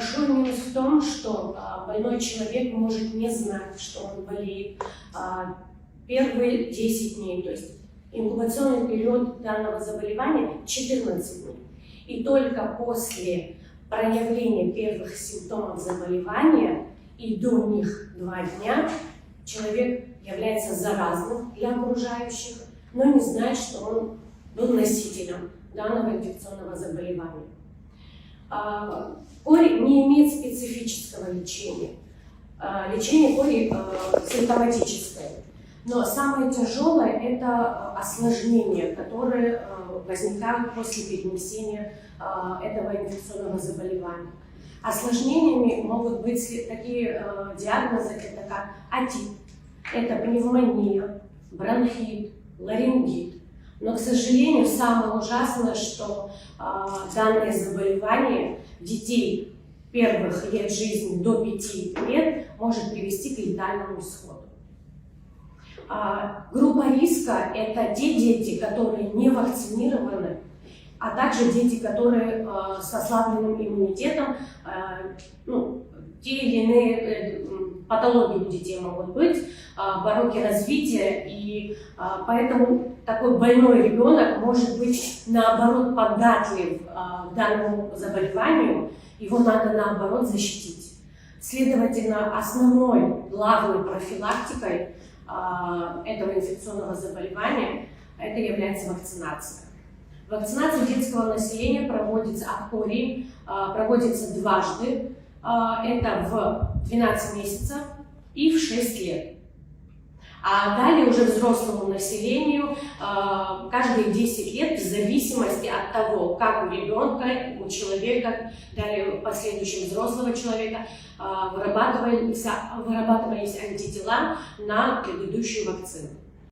Большой минус в том, что больной человек может не знать, что он болеет первые 10 дней, то есть инкубационный период данного заболевания 14 дней. И только после проявления первых симптомов заболевания и до них 2 дня человек является заразным для окружающих, но не знает, что он был носителем данного инфекционного заболевания. Кори не имеет специфического лечения. Лечение кори симптоматическое. Но самое тяжелое – это осложнения, которые возникают после перенесения этого инфекционного заболевания. Осложнениями могут быть такие диагнозы, это как отит, это пневмония, бронхит, ларингит. Но, к сожалению, самое ужасное, что данное заболевание детей первых лет жизни до 5 лет может привести к летальному исходу. Группа риска – это те дети, которые не вакцинированы, а также дети, которые с ослабленным иммунитетом, те или иные патологии у детей могут быть, пороки развития, и поэтому такой больной ребенок может быть наоборот податлив к данному заболеванию, его надо наоборот защитить. Следовательно, основной, главной профилактикой этого инфекционного заболевания это является вакцинация. Вакцинация детского населения проводится от кори, проводится дважды. Это в 12 месяцев и в 6 лет. А далее уже взрослому населению каждые 10 лет, в зависимости от того, как у ребенка, у человека, далее в последующем взрослого человека вырабатывались антитела на предыдущую вакцину.